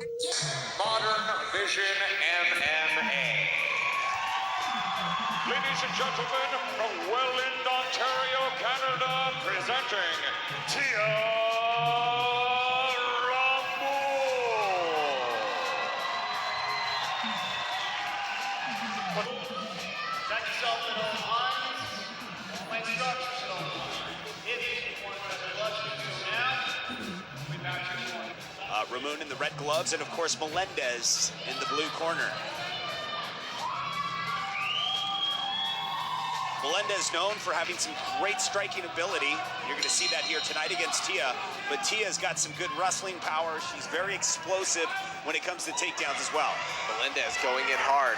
Modern Vision MMA. Ladies and gentlemen, from Welland, Ontario, Canada, presenting Tia Set yourself in all lines. My instructions in all lines. If you want to rush so now, we back to one. Ramon in the red gloves, and of course Melendez in the blue corner. Melendez known for having some great striking ability. You're going to see that here tonight against Tia, but Tia's got some good wrestling power. She's very explosive when it comes to takedowns as well. Melendez going in hard.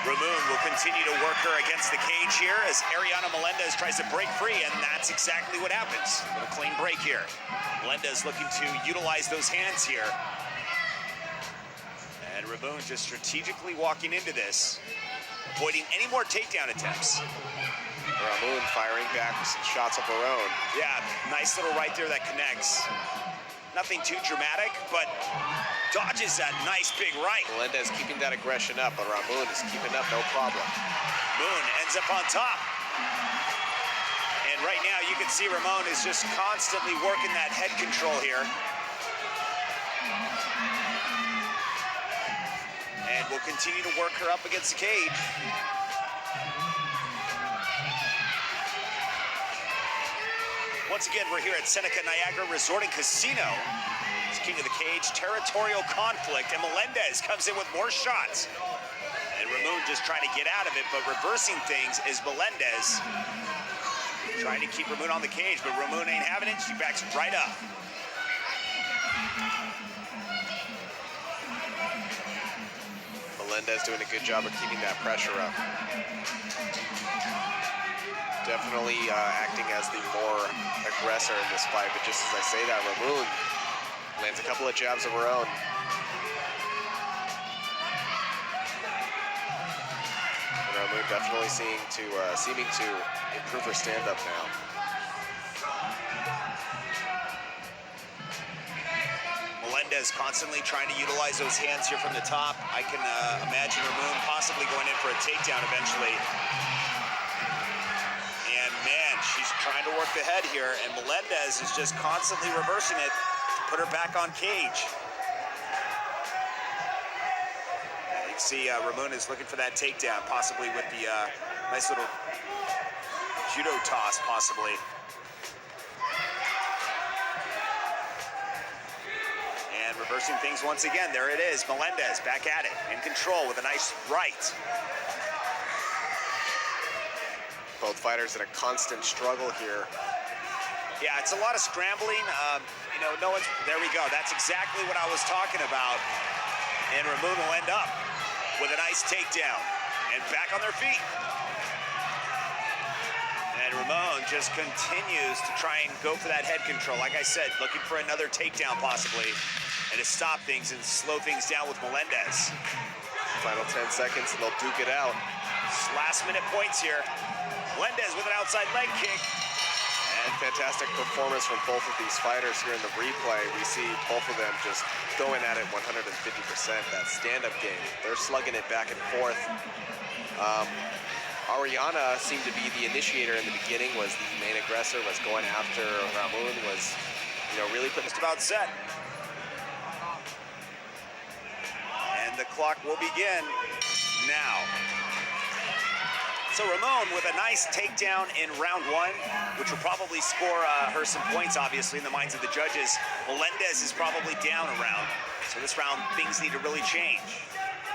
Ramon will continue to work her against the cage here as Ariana Melendez tries to break free, and that's exactly what happens. A little clean break here. Melendez looking to utilize those hands here. And Ramon just strategically walking into this, avoiding any more takedown attempts. Ramon firing back with some shots of her own. Yeah, nice little right there that connects. Nothing too dramatic, but dodges that nice big right. Melendez keeping that aggression up, but Ramon is keeping up no problem. Moon ends up on top. And right now you can see Ramon is just constantly working that head control here. And will continue to work her up against the cage. Once again, we're here at Seneca Niagara Resort and Casino. It's King of the Cage, territorial conflict, and Melendez comes in with more shots. And Ramon just trying to get out of it, but reversing things is Melendez. Trying to keep Ramon on the cage, but Ramon ain't having it. She backs right up. Melendez doing a good job of keeping that pressure up. Definitely acting as the more aggressor in this fight, but just as I say that, Ramon lands a couple of jabs of her own. And Ramon definitely seeming to improve her stand-up now. Melendez constantly trying to utilize those hands here from the top. I can imagine Ramon possibly going in for a takedown eventually. And man, she's trying to work the head here, and Melendez is just constantly reversing it to put her back on cage. You can see Ramon is looking for that takedown, possibly with the nice little judo toss, possibly. And reversing things once again. There it is, Melendez back at it, in control with a nice right. Both fighters in a constant struggle here. Yeah, it's a lot of scrambling. You know, no one's, there we go. That's exactly what I was talking about. And Ramon will end up with a nice takedown and back on their feet. And Ramon just continues to try and go for that head control. Like I said, looking for another takedown possibly, and to stop things and slow things down with Melendez. Final 10 seconds and they'll duke it out. Last minute points here. Melendez with an outside leg kick. And fantastic performance from both of these fighters here in the replay. We see both of them just going at it 150%. That stand-up game, they're slugging it back and forth. Ariana seemed to be the initiator in the beginning, was the main aggressor, was going after Ramon, was, you know, really putting Just about set. And the clock will begin now. So Ramon with a nice takedown in round one, which will probably score her some points, obviously, in the minds of the judges. Melendez is probably down a round. So this round, things need to really change.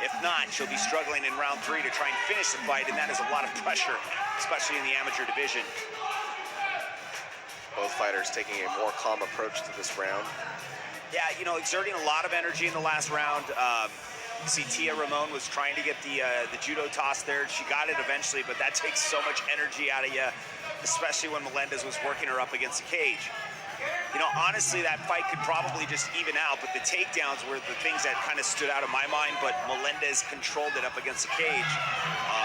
If not, she'll be struggling in round three to try and finish the fight, and that is a lot of pressure, especially in the amateur division. both fighters taking a more calm approach to this round. Yeah, you know, exerting a lot of energy in the last round. You see Tia Ramon was trying to get the judo toss there. She got it eventually, but that takes so much energy out of you, especially when Melendez was working her up against the cage. You know, honestly, that fight could probably just even out, but the takedowns were the things that kind of stood out in my mind, but Melendez controlled it up against the cage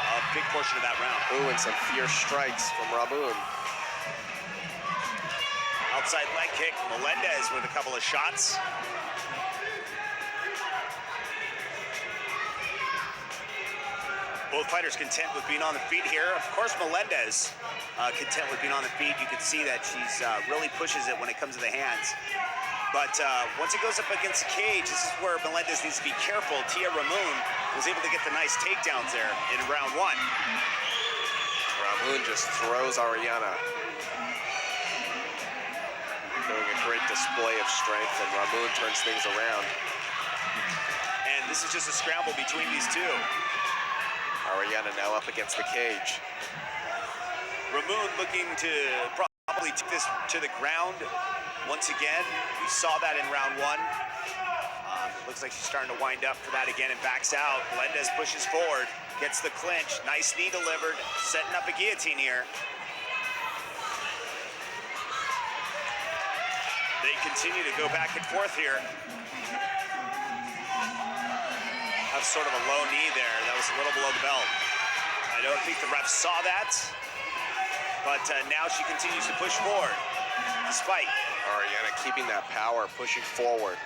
a big portion of that round. Ooh, and some fierce strikes from Ramon. outside leg kick. Melendez with a couple of shots. Both fighters content with being on the feet here. Of course, Melendez content with being on the feet. You can see that she's really pushes it when it comes to the hands. But once it goes up against the cage, this is where Melendez needs to be careful. Tia Ramon was able to get the nice takedowns there in round one. Ramon just throws Ariana. Doing a great display of strength, and Ramon turns things around. And this is just a scramble between these two. Ariana now up against the cage. Ramon looking to probably take this to the ground once again. We saw that in round one. Looks like she's starting to wind up for that again and backs out. Melendez pushes forward, gets the clinch. Nice knee delivered, setting up a guillotine here. They continue to go back and forth here. Have sort of a low knee there. That was a little below the belt. I don't think the ref saw that, but now she continues to push forward, despite. Ariana keeping that power, pushing forward.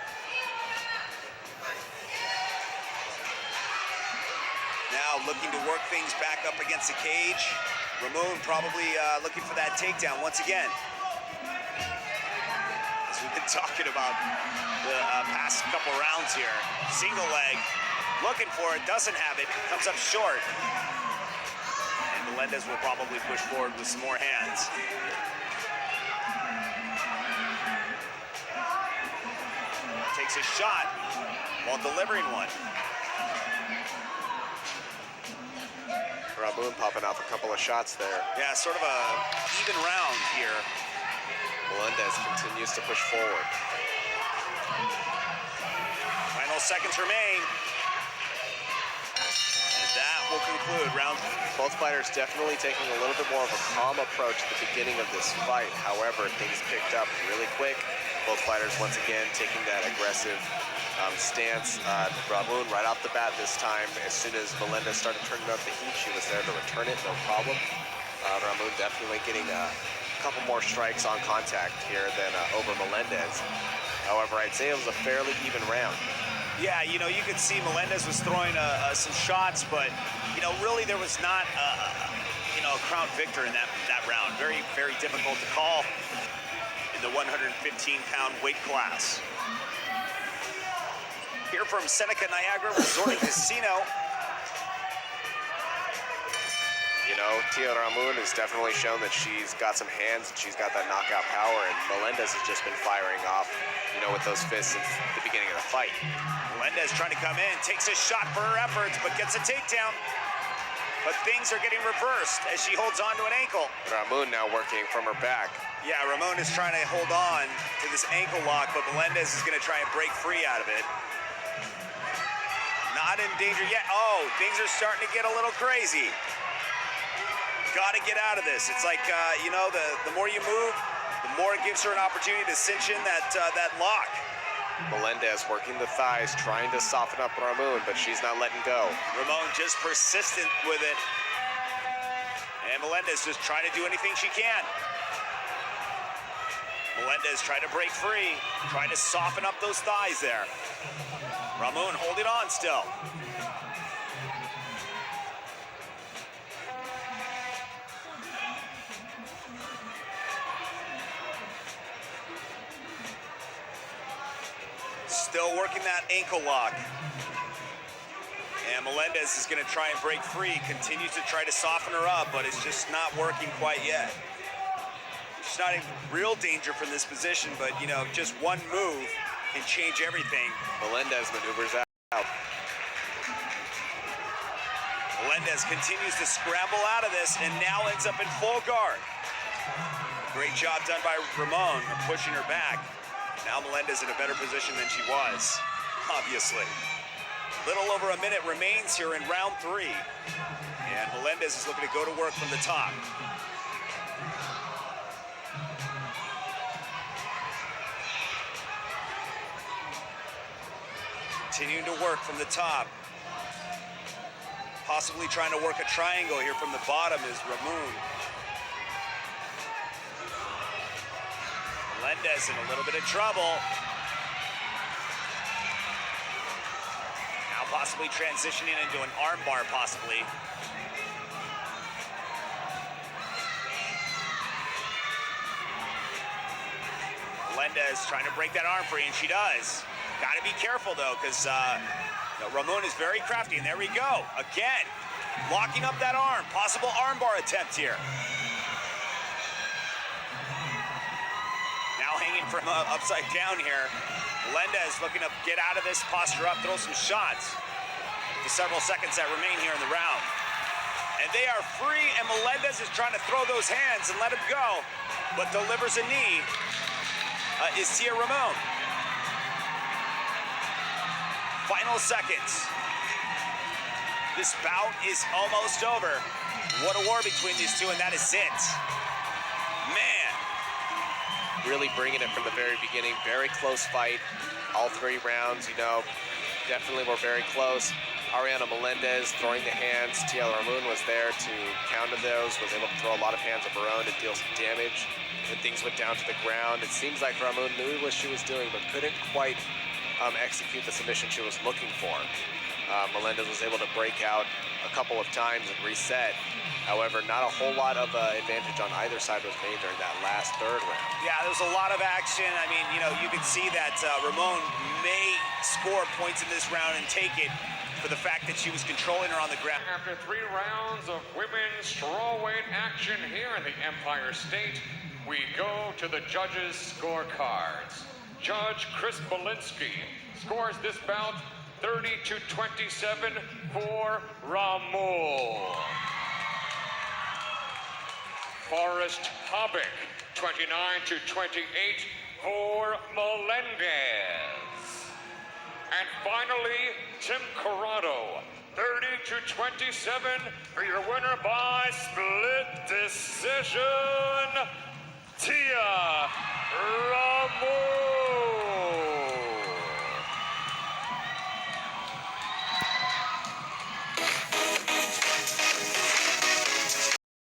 Now looking to work things back up against the cage. Ramon probably looking for that takedown once again. As we've been talking about the past couple rounds here. Single leg, looking for it, doesn't have it, comes up short. And Melendez will probably push forward with some more hands. Takes a shot while delivering one. Ramon popping off a couple of shots there. Yeah, sort of a even round here. Melendez continues to push forward. Final seconds remain. And that will conclude round. Both fighters definitely taking a little bit more of a calm approach at the beginning of this fight. However, things picked up really quick. Both fighters once again taking that aggressive stance. Ramon right off the bat this time, as soon as Melendez started turning up the heat, she was there to return it, no problem. Ramon definitely getting a couple more strikes on contact here than over Melendez. However, I'd say it was a fairly even round. Yeah, you know, you could see Melendez was throwing some shots, but, you know, really there was not, a crown victor in that round. Very, very difficult to call in the 115-pound weight class. Here from Seneca Niagara Resort and Casino. You know, Tia Ramon has definitely shown that she's got some hands and she's got that knockout power, and Melendez has just been firing off, you know, with those fists since the beginning of the fight. Melendez trying to come in, takes a shot for her efforts, but gets a takedown. But things are getting reversed as she holds on to an ankle. Ramon now working from her back. Yeah, Ramon is trying to hold on to this ankle lock, but Melendez is going to try and break free out of it. Not in danger yet. Oh, things are starting to get a little crazy. Got to get out of this. It's like, the more you move, the more it gives her an opportunity to cinch in that lock. Melendez working the thighs, trying to soften up Ramon, but she's not letting go. Ramon just persistent with it. And Melendez just trying to do anything she can. Melendez trying to break free, trying to soften up those thighs there. Ramon holding on still. Still working that ankle lock. And Melendez is going to try and break free, continues to try to soften her up, but it's just not working quite yet. She's not in real danger from this position, but, you know, just one move can change everything. Melendez maneuvers out. Melendez continues to scramble out of this and now ends up in full guard. Great job done by Ramon, pushing her back. Now Melendez in a better position than she was, obviously. Little over a minute remains here in round 3. And Melendez is looking to go to work from the top. Continuing to work from the top. Possibly trying to work a triangle here from the bottom is Ramon. Melendez in a little bit of trouble. Now possibly transitioning into an armbar, possibly. Melendez trying to break that arm free, and she does. Got to be careful, though, because Ramon is very crafty, and there we go. Again, locking up that arm. Possible armbar attempt here. Now hanging from upside down here. Melendez looking to get out of this, posture up, throw some shots. The several seconds that remain here in the round. And they are free, and Melendez is trying to throw those hands and let him go, but delivers a knee. Is Tia Ramon. Final seconds. This bout is almost over. What a war between these two, and that is it. Man. Really bringing it from the very beginning. Very close fight. All 3 rounds, definitely were very close. Ariana Melendez throwing the hands. Tia Ramon was there to counter those, was able to throw a lot of hands of her own to deal some damage. When things went down to the ground, it seems like Ramon knew what she was doing, but couldn't quite execute the submission she was looking for. Melendez was able to break out a couple of times and reset. However, not a whole lot of advantage on either side was made during that last 3rd round. Yeah, there was a lot of action. I mean, you can see that Ramon may score points in this round and take it for the fact that she was controlling her on the ground. After 3 rounds of women's strawweight action here in the Empire State, we go to the judges' scorecards. Judge Chris Belinsky scores this bout 30-27 for Ramon. Forrest Hobbick, 29-28 for Melendez. And finally, Tim Corrado, 30-27 for your winner by split decision,